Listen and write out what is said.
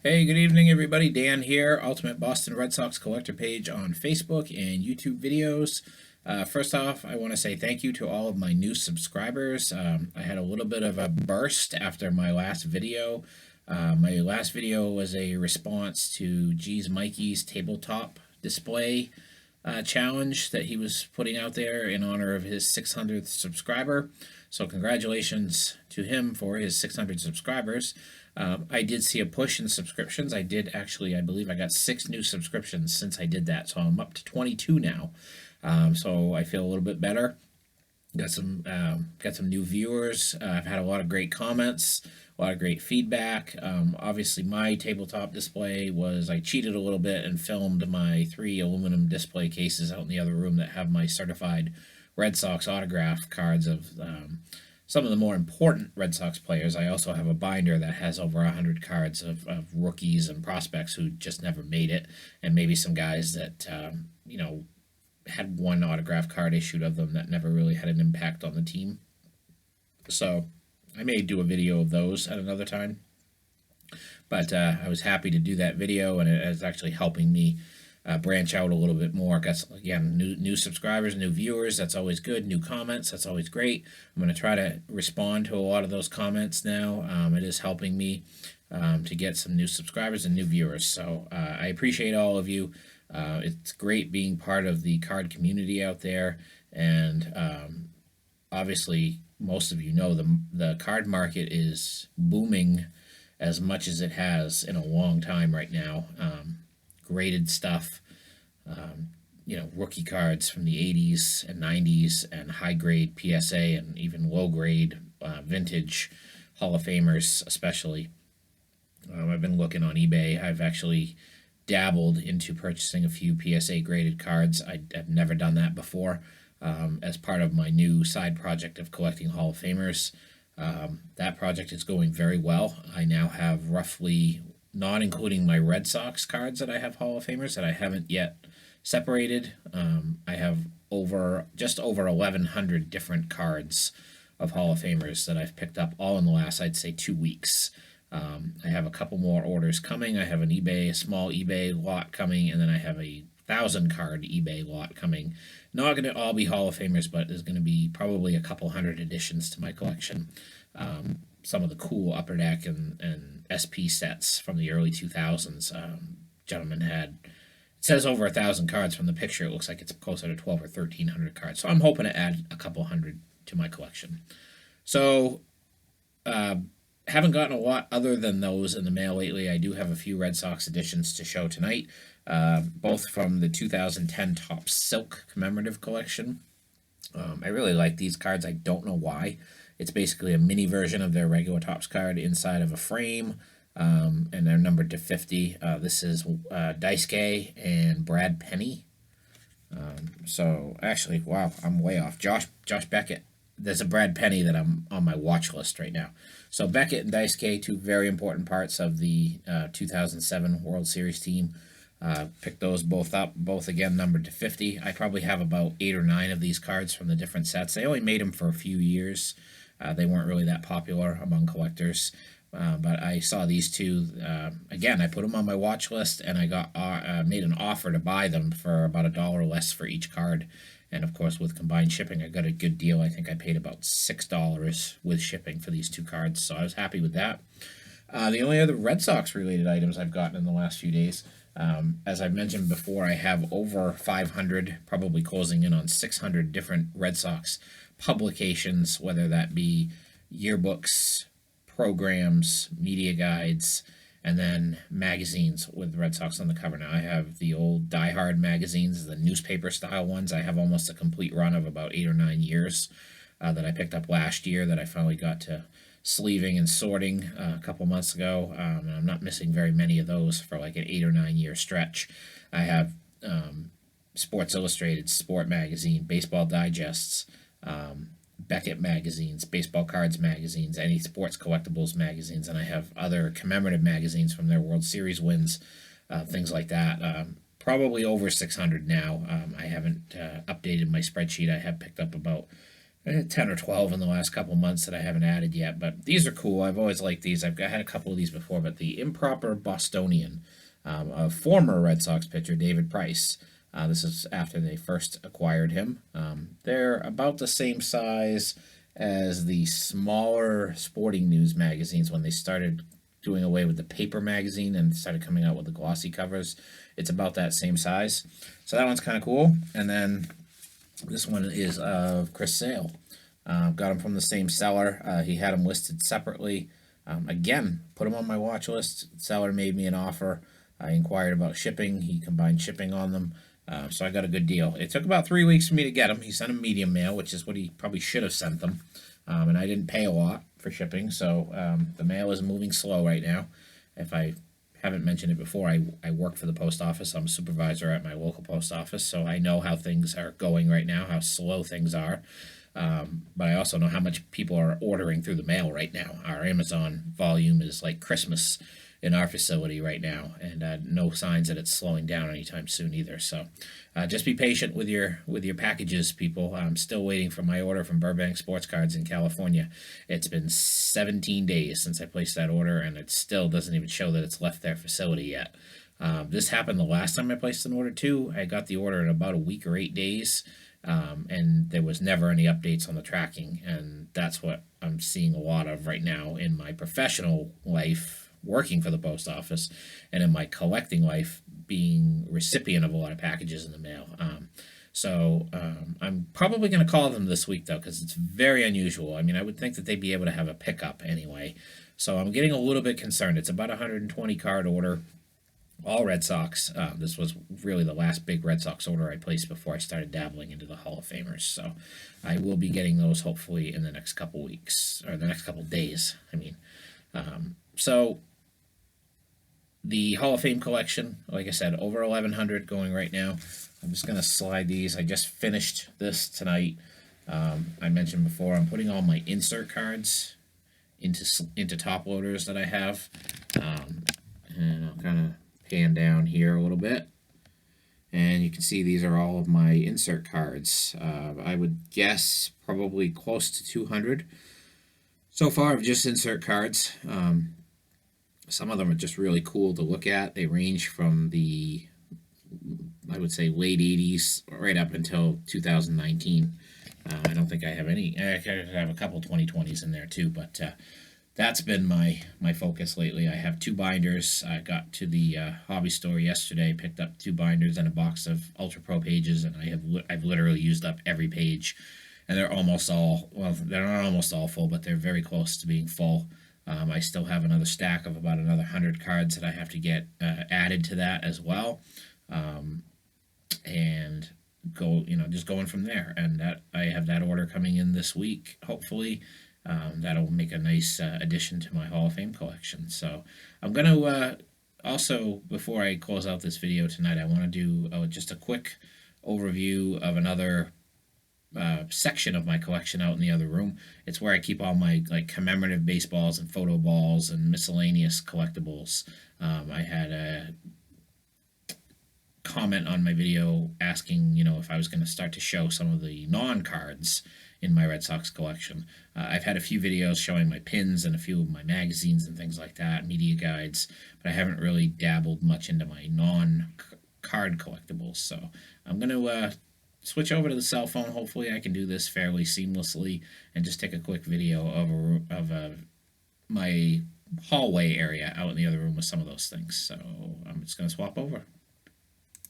Hey, good evening, everybody. Dan here, Ultimate Boston Red Sox Collector page on Facebook and YouTube videos. First off, I want to say thank you to all of my new subscribers. I had a little bit of a burst after my last video. My last video was a response to G's Mikey's tabletop display challenge that he was putting out there in honor of his 600th subscriber. So congratulations to him for his 600 subscribers. I did see a push in subscriptions. I did actually, I believe I got 6 new subscriptions since I did that. So I'm up to 22 now. So I feel a little bit better. Got some new viewers. I've had a lot of great comments, a lot of great feedback. Obviously, my tabletop display was I cheated a little bit and filmed my 3 aluminum display cases out in the other room that have my certified Red Sox autograph cards of some of the more important Red Sox players. I also have a binder that has over 100 cards of rookies and prospects who just never made it, and maybe some guys that had one autograph card issued of them that never really had an impact on the team. So I may do a video of those at another time. But I was happy to do that video, and it is actually helping me branch out a little bit more. Got, again, new subscribers, new viewers. That's always good. New comments. That's always great. I'm going to try to respond to a lot of those comments now. It is helping me to get some new subscribers and new viewers. So I appreciate all of you. It's great being part of the card community out there, and obviously most of you know the card market is booming as much as it has in a long time right now. Graded stuff, rookie cards from the 80s and 90s, and high grade PSA and even low grade vintage Hall of Famers especially. I've been looking on eBay. I've actually dabbled into purchasing a few PSA graded cards. I've never done that before as part of my new side project of collecting Hall of Famers. That project is going very well. I now have roughly, not including my Red Sox cards that I have Hall of Famers that I haven't yet separated, I have just over 1,100 different cards of Hall of Famers that I've picked up all in the last, I'd say, 2 weeks. I have a couple more orders coming. I have a small eBay lot coming, and then I have a 1,000-card eBay lot coming. Not going to all be Hall of Famers, but there's going to be probably a couple hundred additions to my collection. Some of the cool Upper Deck and SP sets from the early 2000s. Gentleman had, it says over 1,000 cards from the picture. It looks like it's closer to 12 or 1,300 cards. So I'm hoping to add a couple hundred to my collection. So haven't gotten a lot other than those in the mail lately. I do have a few Red Sox editions to show tonight, both from the 2010 Top Silk commemorative collection. I really like these cards. I don't know why. It's basically a mini version of their regular Topps card inside of a frame, and they're numbered to 50. This is Daisuke and Brad Penny. So actually, wow, I'm way off. Josh Beckett. There's a Brad Penny that I'm on my watch list right now. So Beckett and Daisuke, 2 very important parts of the 2007 World Series team. Picked those both up, both again numbered to 50. I probably have about 8 or 9 of these cards from the different sets. They only made them for a few years. They weren't really that popular among collectors. But I saw these 2. Again, I put them on my watch list, and I got made an offer to buy them for about $1 less for each card. And of course, with combined shipping, I got a good deal. I think I paid about $6 with shipping for these 2 cards, so I was happy with that. The only other Red Sox related items I've gotten in the last few days, as I mentioned before, I have over 500, probably closing in on 600 different Red Sox publications, whether that be yearbooks, programs, media guides, and then magazines with Red Sox on the cover. Now I have the old Die Hard magazines, the newspaper style ones. I have almost a complete run of about 8 or 9 years that I picked up last year that I finally got to sleeving and sorting a couple months ago. And I'm not missing very many of those for like an 8 or 9 year stretch. I have Sports Illustrated, Sport Magazine, Baseball Digests, Beckett magazines, baseball cards magazines, any sports collectibles magazines, and I have other commemorative magazines from their World Series wins, things like that. Probably over 600 now. I haven't updated my spreadsheet. I have picked up about I had 10 or 12 in the last couple months that I haven't added yet, but these are cool. I've always liked these. Had a couple of these before, but the Improper Bostonian, a former Red Sox pitcher, David Price. This is after they first acquired him. They're about the same size as the smaller sporting news magazines when they started doing away with the paper magazine and started coming out with the glossy covers. It's about that same size. So that one's kind of cool. And then this one is of Chris Sale. Got him from the same seller. He had them listed separately. Again, put them on my watch list. Seller made me an offer. I inquired about shipping. He combined shipping on them. So I got a good deal. It took about 3 weeks for me to get them. He sent them medium mail, which is what he probably should have sent them. And I didn't pay a lot for shipping, so the mail is moving slow right now. If I haven't mentioned it before, I work for the post office. I'm a supervisor at my local post office, so I know how things are going right now, how slow things are. But I also know how much people are ordering through the mail right now. Our Amazon volume is like Christmas in our facility right now, and no signs that it's slowing down anytime soon either. So just be patient with your packages, people. I'm still waiting for my order from Burbank Sports Cards in California. It's been 17 days since I placed that order, and it still doesn't even show that it's left their facility yet. This happened the last time I placed an order too. I got the order in about a week or 8 days. And there was never any updates on the tracking, and that's what I'm seeing a lot of right now in my professional life working for the post office, and in my collecting life being recipient of a lot of packages in the mail. I'm probably going to call them this week though, because it's very unusual. I mean, I would think that they'd be able to have a pickup anyway, so I'm getting a little bit concerned. It's about a 120 card order, all Red Sox. This was really the last big Red Sox order I placed before I started dabbling into the Hall of Famers. So I will be getting those hopefully in the next couple weeks, or the next couple days. I mean, so the Hall of Fame collection, like I said, over 1,100 going right now. I'm just going to slide these. I just finished this tonight. I mentioned before, I'm putting all my insert cards into top loaders that I have. And I'll kind of pan down here a little bit. And you can see these are all of my insert cards. I would guess probably close to 200 so far of just insert cards. Some of them are just really cool to look at. They range from the, I would say, late 80s right up until 2019. I don't think I have any. I have a couple 2020s in there too, but that's been my focus lately. I have 2 binders. I got to the hobby store yesterday, picked up 2 binders and a box of Ultra Pro pages, and I've literally used up every page, and they're almost all, well, they're not almost all full, but they're very close to being full. I still have another stack of about another 100 cards that I have to get added to that as well, and just going from there. And that I have that order coming in this week, hopefully. That'll make a nice addition to my Hall of Fame collection. So I'm going to also, before I close out this video tonight, I want to do just a quick overview of another section of my collection out in the other room. It's where I keep all my commemorative baseballs and photo balls and miscellaneous collectibles. I had a comment on my video asking, if I was going to start to show some of the non-cards in my Red Sox collection. I've had a few videos showing my pins and a few of my magazines and things like that, media guides, but I haven't really dabbled much into my non-card collectibles. So I'm going to switch over to the cell phone. Hopefully I can do this fairly seamlessly and just take a quick video of my hallway area out in the other room with some of those things. So I'm just going to swap over.